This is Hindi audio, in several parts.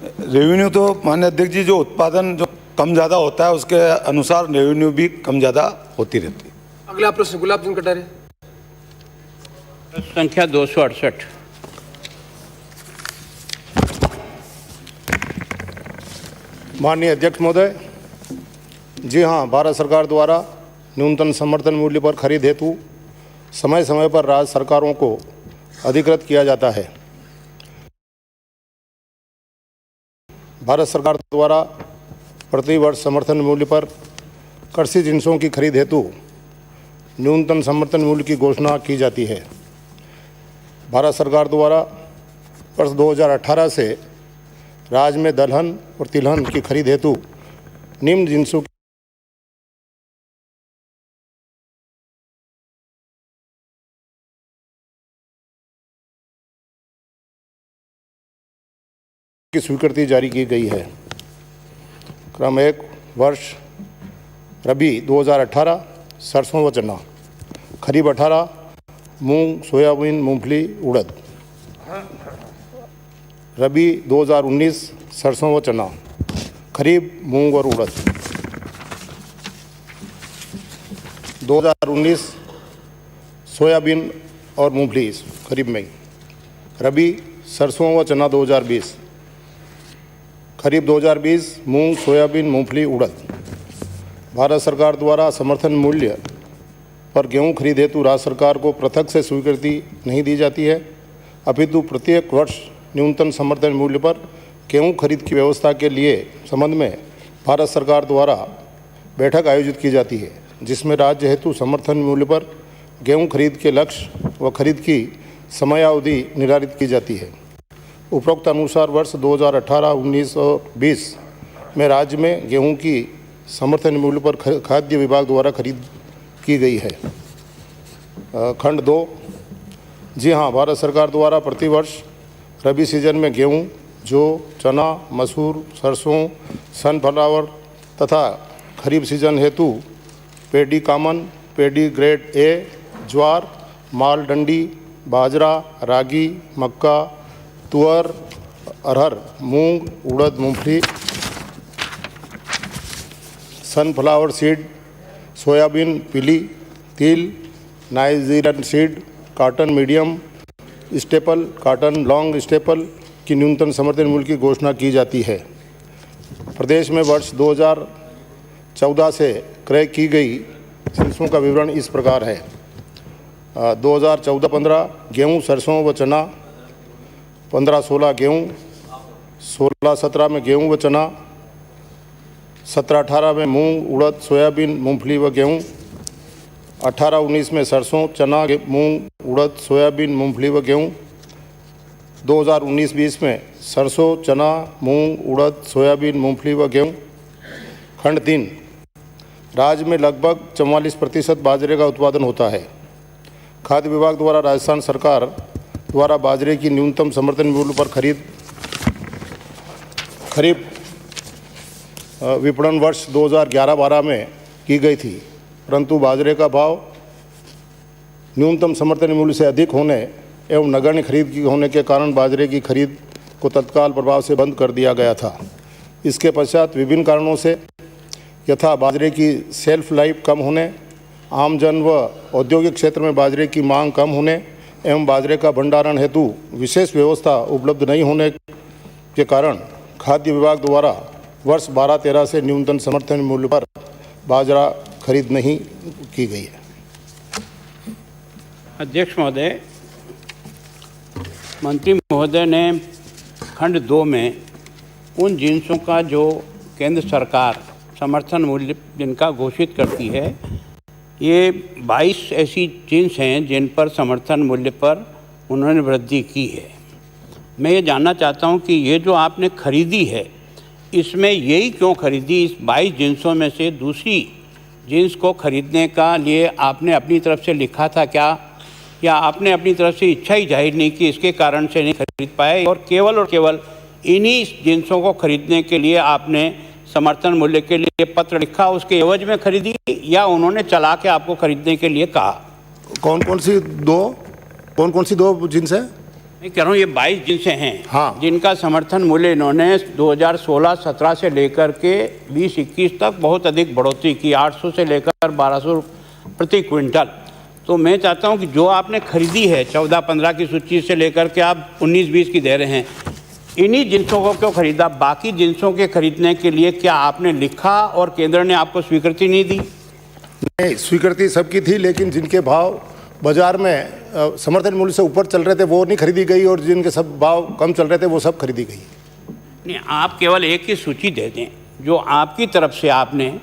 रेवेन्यू तो माननीय अध्यक्ष जी, जो उत्पादन जो कम ज़्यादा होता है उसके अनुसार रेवेन्यू भी कम ज़्यादा होती रहती है। अगला प्रश्न गुलाब चंद कटारिया, संख्या 268। माननीय अध्यक्ष महोदय, जी हाँ, भारत सरकार द्वारा न्यूनतम समर्थन मूल्य पर खरीद हेतु समय समय पर राज्य सरकारों को अधिकृत किया जाता है। भारत सरकार द्वारा प्रति वर्ष समर्थन मूल्य पर कृषि जिन्सों की खरीद हेतु न्यूनतम समर्थन मूल्य की घोषणा की जाती है। भारत सरकार द्वारा वर्ष 2018 से राज्य में दलहन और तिलहन की खरीद हेतु निम्न जिन्सों की स्वीकृति जारी की गई है। क्रम 1 वर्ष रबी 2018 सरसों व चना, खरीफ 18 मूंग, सोयाबीन, मूंगफली, उड़द, रबी 2019 सरसों व चना, खरीफ मूंग और उड़द, 2019 सोयाबीन और मूंगफली खरीफ में, रबी सरसों व चना 2020, खरीफ 2020 मूंग, सोयाबीन, मूंगफली, उड़द। भारत सरकार द्वारा समर्थन मूल्य पर गेहूं खरीद हेतु राज्य सरकार को पृथक से स्वीकृति नहीं दी जाती है, अपितु प्रत्येक वर्ष न्यूनतम समर्थन मूल्य पर गेहूं खरीद की व्यवस्था के लिए संबंध में भारत सरकार द्वारा बैठक आयोजित की जाती है, जिसमें राज्य हेतु समर्थन मूल्य पर गेहूं खरीद के लक्ष्य व खरीद की समयावधि निर्धारित की जाती है। उपरोक्त अनुसार वर्ष 2018, 19 और 20 में राज्य में गेहूं की समर्थन मूल्य पर खाद्य विभाग द्वारा खरीद की गई है। खंड 2, जी हाँ, भारत सरकार द्वारा प्रतिवर्ष रबी सीजन में गेहूं, जौ, चना, मसूर, सरसों, सनफ्लावर तथा खरीफ सीजन हेतु पेडी कॉमन, पेडी ग्रेड ए, ज्वार, माल डंडी, बाजरा, रागी, मक्का, तुअर, अरहर, मूंग, उड़द, मूंगफली, सनफ्लावर सीड, सोयाबीन, पीली, तिल, Nigerian seed, cotton medium staple, cotton long staple की न्यूनतम समर्थन मूल्य की घोषणा की जाती है। प्रदेश में वर्ष 2014 से क्रय की गई जिन्सों का विवरण इस प्रकार है। 2014-15 गेहूं, सरसों व चना, 15-16 गेहूं, 16-17 में गेहूं व चना, 17-18 में मूंग, उड़द, सोयाबीन, मूंगफली व गेहूं, 18-19 में सरसों, चना, मूंग, उड़द, सोयाबीन, मूंगफली व गेहूं, 2019-20 में सरसों, चना, मूंग, उड़द, सोयाबीन, मूंगफली व गेहूं। खंड 3, राज्य में लगभग 44% बाजरे का उत्पादन होता है। खाद्य विभाग द्वारा राजस्थान सरकार द्वारा बाजरे की न्यूनतम समर्थन मूल्य पर खरीफ विपणन वर्ष 2011-12 में की गई थी, परंतु बाजरे का भाव न्यूनतम समर्थन मूल्य से अधिक होने एवं नगण्य खरीद की होने के कारण बाजरे की खरीद को तत्काल प्रभाव से बंद कर दिया गया था। इसके पश्चात विभिन्न कारणों से यथा बाजरे की सेल्फ लाइफ कम होने, आमजन व औद्योगिक क्षेत्र में बाजरे की मांग कम होने एवं बाजरे का भंडारण हेतु विशेष व्यवस्था उपलब्ध नहीं होने के कारण खाद्य विभाग द्वारा वर्ष 12-13 से न्यूनतम समर्थन मूल्य पर बाजरा खरीद नहीं की गई है। अध्यक्ष महोदय, मंत्री महोदय ने खंड 2 में उन जिन्सों का जो केंद्र सरकार समर्थन मूल्य जिनका घोषित करती है, ये 22 ऐसी जिन्स हैं जिन पर समर्थन मूल्य पर उन्होंने वृद्धि की है। मैं ये जानना चाहता हूँ कि ये जो आपने खरीदी है, इसमें यही क्यों खरीदी? इस 22 जिन्सों में से दूसरी जिन्स को खरीदने का लिए आपने अपनी तरफ से लिखा था क्या, या आपने अपनी तरफ से इच्छा ही जाहिर नहीं की, इसके कारण से नहीं खरीद पाए, और केवल इन्हीं जिन्सों को खरीदने के लिए आपने समर्थन मूल्य के लिए पत्र लिखा, उसके एवज में खरीदी, या उन्होंने चला के आपको खरीदने के लिए कहा? कौन कौन सी दो जिन्स है? मैं कह रहा हूँ ये 22 जिनसे हैं, हाँ। जिनका समर्थन मूल्य इन्होंने 2016-17 से लेकर के 20-21 तक बहुत अधिक बढ़ोतरी की, 800 से लेकर 1200 प्रति क्विंटल। तो मैं चाहता हूँ कि जो आपने खरीदी है 14-15 की सूची से लेकर के आप 19-20 की दे रहे हैं, इन्हीं जिनसों को क्यों खरीदा? बाकी जिनसों के खरीदने के लिए क्या आपने लिखा और केंद्र ने आपको स्वीकृति नहीं दी? नहीं, स्वीकृति सबकी थी, लेकिन जिनके भाव बाजार में समर्थन मूल्य से ऊपर चल रहे थे वो नहीं खरीदी गई, और जिनके सब भाव कम चल रहे थे वो सब खरीदी गई। नहीं, आप केवल एक ही सूची दे दें जो आपकी तरफ से आपने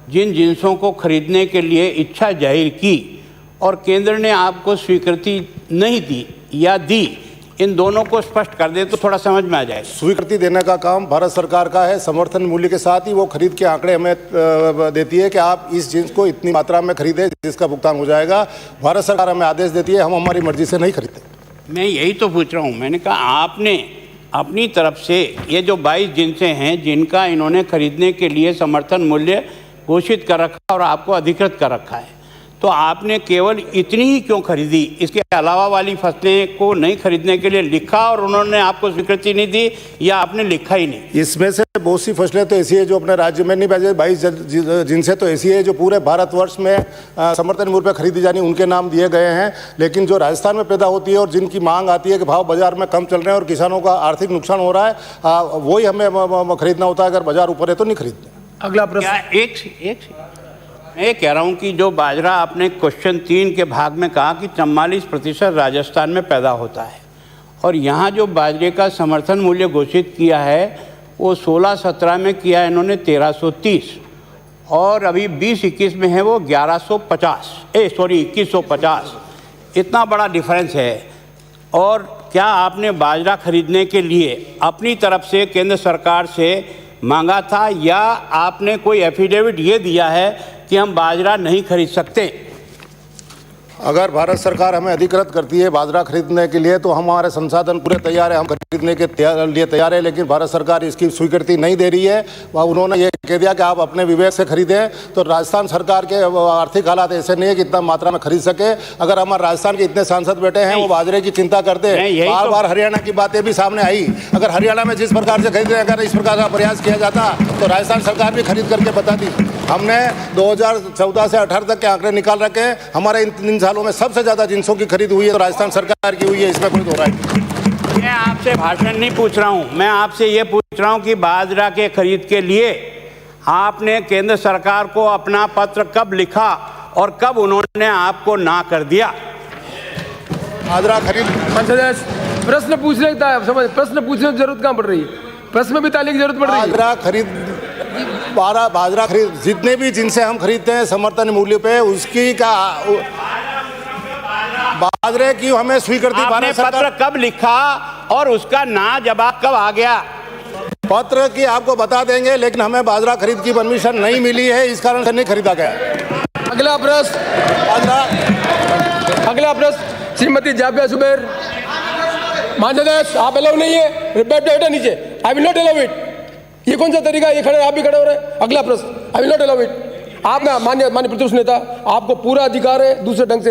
जिन जिनसों को खरीदने के लिए इच्छा जाहिर की और केंद्र ने आपको स्वीकृति नहीं दी या दी, इन दोनों को स्पष्ट कर दें तो थोड़ा समझ में आ जाए। स्वीकृति देने का काम भारत सरकार का है। समर्थन मूल्य के साथ ही वो खरीद के आंकड़े हमें देती है कि आप इस जिन्स को इतनी मात्रा में खरीदें जिसका भुगतान हो जाएगा। भारत सरकार हमें आदेश देती है, हम हमारी मर्जी से नहीं खरीदते। मैं यही तो पूछ रहा हूँ। मैंने कहा आपने अपनी तरफ से ये जो 22 जिनसे हैं जिनका इन्होंने खरीदने के लिए समर्थन मूल्य घोषित कर रखा और आपको अधिकृत कर रखा है, तो आपने केवल इतनी ही क्यों खरीदी? इसके अलावा वाली फसलें को नहीं खरीदने के लिए लिखा और उन्होंने आपको स्वीकृति नहीं दी, या आपने लिखा ही नहीं? इसमें से बहुत सी फसलें तो ऐसी है जो अपने राज्य में नहीं बेचे, 22 जिनसे तो ऐसी है जो पूरे भारतवर्ष में समर्थन मूल्य पर खरीदी जानी, उनके नाम दिए गए हैं। लेकिन जो राजस्थान में पैदा होती है और जिनकी मांग आती है कि भाव बाजार में कम चल रहे हैं और किसानों का आर्थिक नुकसान हो रहा है, वही हमें खरीदना होता है। अगर बाजार ऊपर है तो नहीं खरीदते। अगला प्रश्न। एक मैं ये कह रहा हूँ कि जो बाजरा आपने क्वेश्चन 3 के भाग में कहा कि 44% राजस्थान में पैदा होता है, और यहाँ जो बाजरे का समर्थन मूल्य घोषित किया है वो 16-17 में किया है इन्होंने 1330, और अभी 20-21 में है वो 2150। इतना बड़ा डिफरेंस है। और क्या आपने बाजरा खरीदने के लिए अपनी तरफ से केंद्र सरकार से मांगा था, या आपने कोई एफिडेविट ये दिया है कि हम बाजरा नहीं खरीद सकते? अगर भारत सरकार हमें अधिकृत करती है बाजरा खरीदने के लिए तो हमारे संसाधन पूरे तैयार है, हम खरीदने के लिए तैयार है। लेकिन भारत सरकार इसकी स्वीकृति नहीं दे रही है। उन्होंने ये कह दिया कि आप अपने विवेक से खरीदें। तो राजस्थान सरकार के आर्थिक हालात ऐसे नहीं है कि इतना मात्रा में खरीद सके। अगर हमारे राजस्थान के इतने सांसद बैठे हैं वो बाजरे की चिंता करते हैं, बार बार हरियाणा की बातें भी सामने आई। अगर हरियाणा में जिस प्रकार से खरीदने अगर इस प्रकार का प्रयास किया जाता तो राजस्थान सरकार भी खरीद करके बताती। हमने 2014 से 18 तक के आंकड़े निकाल रखे हैं। हमारे इन 3 सालों में सबसे ज़्यादा जिनसों की खरीद हुई है तो राजस्थान सरकार की हुई है, इसमें कोई दो राय नहीं। मैं आपसे भाषण नहीं पूछ रहा हूँ, मैं आपसे ये पूछ रहा हूँ कि बाजरा के खरीद के लिए आपने केंद्र सरकार को अपना पत्र कब लिखा और कब उन्होंने आपको ना कर दिया? बाजरा खरीद प्रश्न पूछने का समझ, प्रश्न पूछने की जरूरत कहाँ पड़ रही है? प्रश्न में भी ताली की जरूरत पड़ रही है। बाजरा खरीद जितने भी जिनसे हम खरीदते हैं समर्थन मूल्य पे उसकी का बाजरे की हमें स्वीकृति आपने पत्र कब लिखा और उसका ना जवाब कब आ गया? पत्र की आपको बता देंगे, लेकिन हमें बाजरा खरीद की परमिशन नहीं मिली है, इस कारण से नहीं खरीदा गया। अगला प्रश्न श्रीमती जाबिया जुबैर। माननीय आप अलाउ नहीं है, बैठे नीचे। I will not allow it. ये कौन सा तरीका है? ये खड़े आप भी खड़े हो रहे हैं। अगला प्रश्न, I will not allow it. आप ना माननीय प्रतिपक्ष नेता, आपको पूरा अधिकार है दूसरे ढंग से